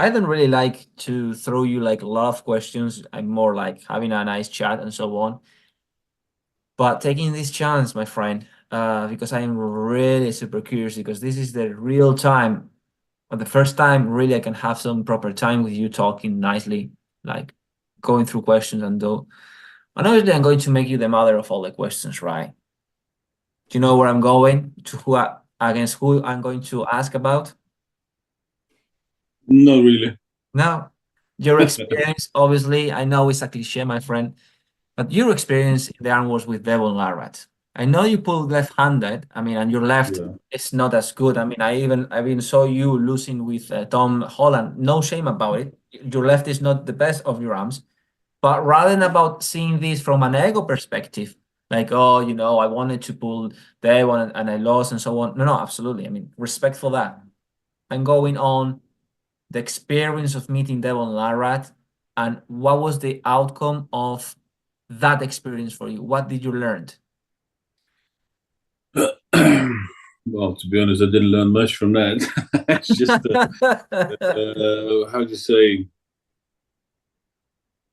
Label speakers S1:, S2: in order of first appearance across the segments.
S1: I don't really like to throw you like a lot of questions. I'm more like having a nice chat and so on. But taking this chance, my friend, because I'm really super curious because this is the real time, or the first time really I can have some proper time with you talking nicely, like going through questions and though. And obviously I'm going to make you the mother of all the questions, right? Do you know where I'm going? To who against who I'm going to ask about?
S2: Not really.
S1: Now, your experience, obviously, I know it's a cliche, my friend, but your experience in the arm wars with Devon Larratt. I know you pull left-handed. I mean, and your left
S2: Yeah.
S1: is not as good. I mean, I even saw you losing with Tom Holland. No shame about it. Your left is not the best of your arms. But rather than about seeing this from an ego perspective, like, oh, I wanted to pull Devon and I lost and so on. No, no, absolutely. I mean, respect for that. I'm going on the experience of meeting Devon Larratt and what was the outcome of that experience for you? What did you learn?
S2: Well, to be honest, I didn't learn much from that. It's just, how do you say?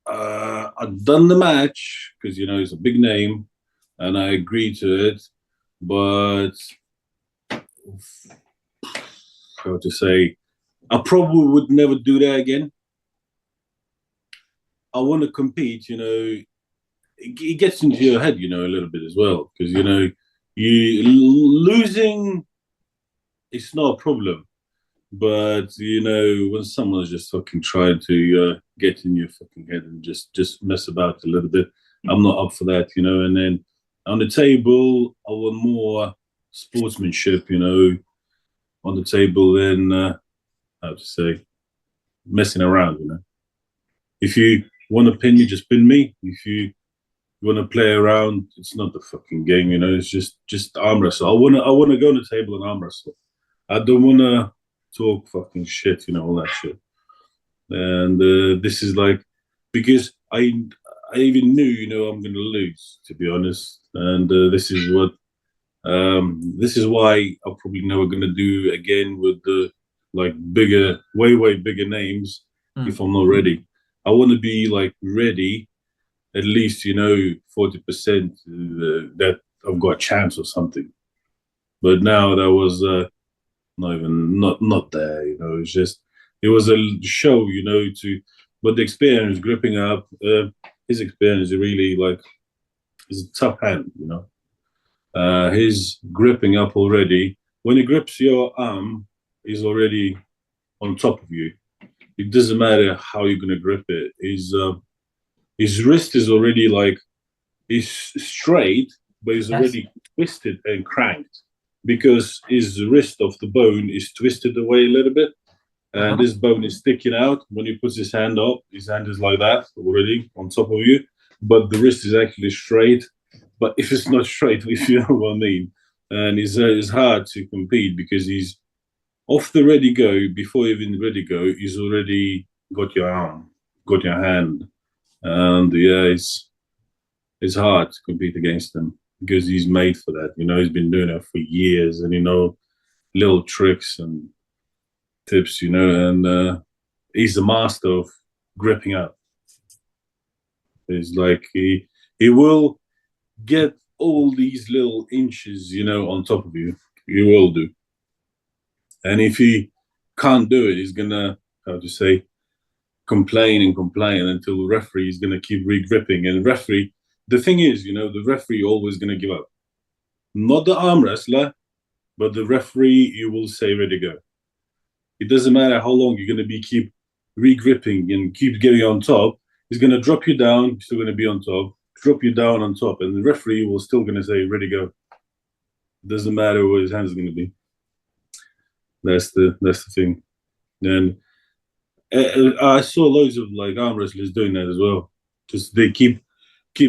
S2: I'd done the match because it's a big name, and I agreed to it. But how to say? I probably would never do that again. I want to compete. It gets into your head, a little bit as well, because you losing. It's not a problem. But when someone's just fucking trying to get in your fucking head and just mess about a little bit, I'm not up for that, And then on the table, I want more sportsmanship, on the table than how to say messing around. If you want to pin me, just pin me. If you want to play around, it's not the fucking game, It's just arm wrestle. I wanna go on the table and arm wrestle. I don't wanna talk fucking shit, all that shit. And this is like because I even knew, I'm gonna lose, to be honest. And this is why I'm probably never gonna do again with the like bigger, way bigger names if
S1: Mm.
S2: I'm not ready. I want to be like ready at least 40% that I've got a chance or something. But now that was not even not there. It's just it was a show. To but the experience gripping up his experience really like is a tough hand. His gripping up already. When he grips your arm, he's already on top of you. It doesn't matter how you're gonna grip it. His wrist is already like he's straight, but he's
S1: Yes.
S2: already twisted and cranked because his wrist of the bone is twisted away a little bit, and
S1: Uh-huh.
S2: this bone is sticking out. When he puts his hand up, his hand is like that already on top of you, but the wrist is actually straight. But if it's not straight, if you know what I mean, and it's hard to compete because he's off the ready go before even ready go. He's already got your arm, got your hand, and yeah, it's hard to compete against him because he's made for that. He's been doing it for years, and little tricks and tips. And he's the master of gripping up. It's like he will get all these little inches, on top of you. He will do, and if he can't do it, he's gonna how to say complain and complain until the referee is gonna keep re-gripping. And referee, the thing is, the referee always gonna give up. Not the arm wrestler, but the referee, you will say ready to go. It doesn't matter how long you're going to be keep re-gripping and keep getting on top. He's going to drop you down. You're still going to be on top. Drop you down on top, and the referee will still going to say ready to go. It doesn't matter where his hands are going to be. That's the thing. And I saw loads of like arm wrestlers doing that as well. Just they keep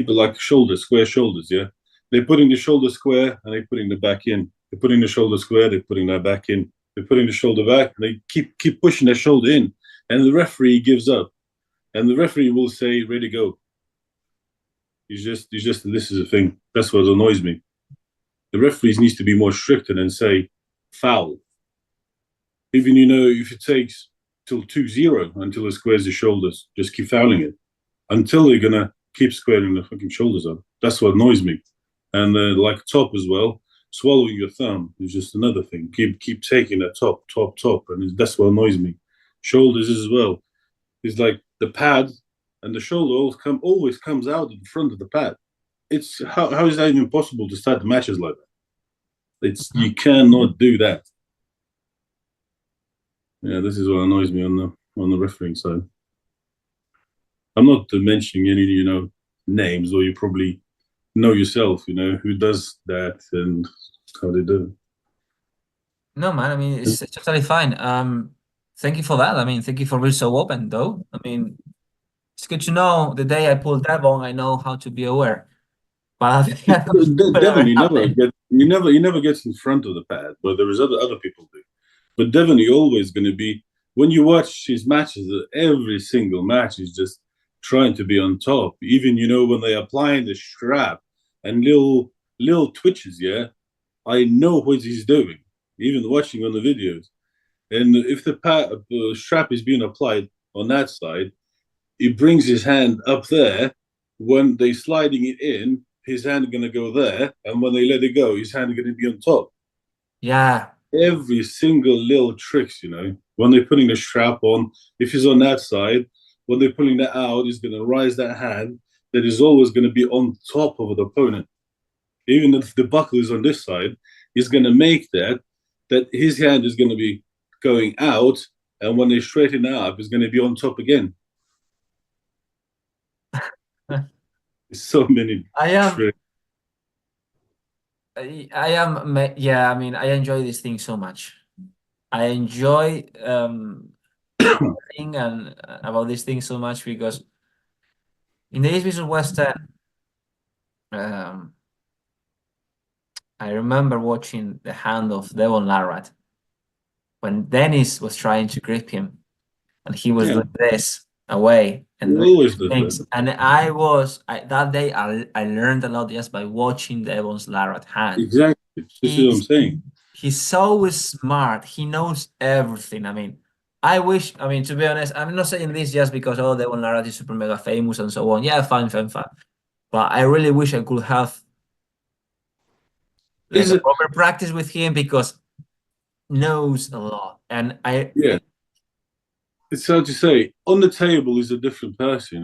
S2: like shoulders, square shoulders. Yeah, they're putting the shoulder square and they're putting the back in. They're putting the shoulder square. They're putting that back in. They're putting the shoulder back. And they keep pushing their shoulder in, and the referee gives up. And the referee will say, "Ready, go." He's just. This is the thing. That's what annoys me. The referees needs to be more stricter and say foul. Even if it takes till 2-0 until he squares his shoulders. Just keep fouling it until they're gonna keep squaring the fucking shoulders up. That's what annoys me. And like top as well, swallowing your thumb is just another thing. Keep taking that top, and that's what annoys me. Shoulders as well. It's like the pad and the shoulder always comes out in front of the pad. It's how is that even possible to start the matches like that? It's you cannot do that. Yeah, this is what annoys me on the refereeing side. I'm not mentioning any names, or you probably know yourself, who does that and how they do it.
S1: No, man, I mean, it's totally fine. Thank you for that. I mean, thank you for being so open, though. I mean, it's good to know the day I pull Devon, I know how to be aware. But
S2: Devon, he never gets in front of the pad, but there is other people do. But Devon, he always going to be, when you watch his matches, every single match is just trying to be on top. Even when they applying the strap and little twitches, yeah, I know what he's doing. Even watching on the videos, and if the strap is being applied on that side, he brings his hand up there. When they sliding it in, his hand going to go there, and when they let it go, his hand going to be on top.
S1: Yeah.
S2: Every single little tricks, when they're putting the strap on, if he's on that side, when they're pulling that out, he's going to rise that hand that is always going to be on top of the opponent. Even if the buckle is on this side, he's going to make that his hand is going to be going out, and when they straighten it up, it's going to be on top again. So many tricks.
S1: Yeah, I mean, I enjoy this thing so much. I enjoy learning and about this thing so much because in the East vs West End, I remember watching the hand of Devon Larratt when Dennis was trying to grip him, and he was doing this away and
S2: always
S1: things. And that day I learned a lot just by watching Devon's Larratt hand.
S2: Exactly. This is what I'm saying.
S1: He's so smart. He knows everything. I mean, to be honest, I'm not saying this just because Devon Larratt is super mega famous and so on. Yeah, fine. But I really wish I could have a proper practice with him because knows a lot. And
S2: it's hard to say. On the table, he's a different person,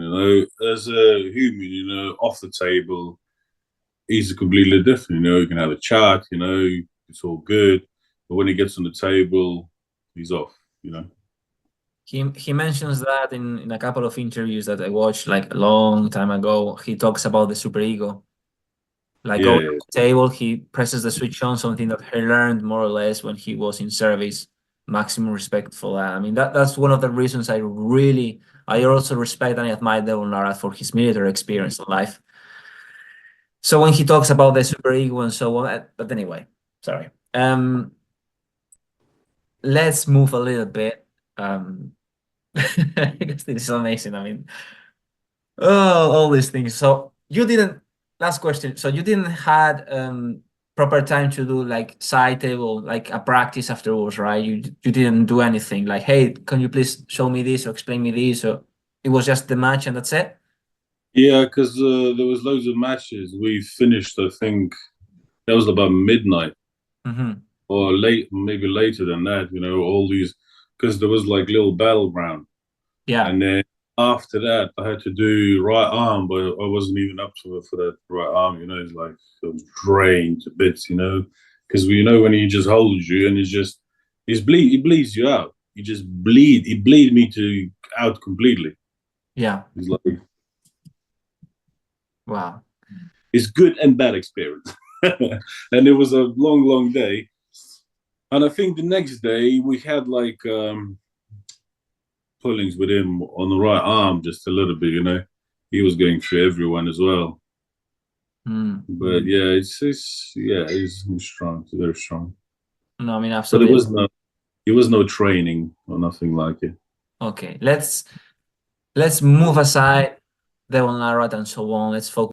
S2: as a human, off the table, he's completely different. You can have a chat, it's all good. But when he gets on the table, he's off,
S1: He mentions that in a couple of interviews that I watched like a long time ago. He talks about the superego. Like on the table, he presses the switch on, something that he learned more or less when he was in service. Maximum respect for that. I mean, that's one of the reasons I also respect and admire Devon Larratt for his military experience in life. So when he talks about the superego and so on, but anyway, sorry. Let's move a little bit. Because this is amazing. I mean, all these things. So last question. So you didn't had proper time to do like side table, like a practice afterwards, right? You didn't do anything like, hey, can you please show me this or explain me this? Or it was just the match and that's it?
S2: Yeah, because there was loads of matches. We finished, I think, that was about midnight. Or maybe later than that, all these, because there was like little battleground.
S1: Yeah.
S2: And then after that, I had to do right arm, but I wasn't even up to it for that right arm, it's like it was drained to bits, because when he just holds you and he bleeds you out. He bleed me out completely.
S1: Yeah.
S2: He's like,
S1: wow.
S2: It's good and bad experience. And it was a long day. And I think the next day we had like pullings with him on the right arm just a little bit, He was going through everyone as well. But yeah, he's strong, very strong.
S1: No, I mean, absolutely.
S2: But it was no training or nothing like it.
S1: Okay, let's move aside Devon Larratt and so on. Let's focus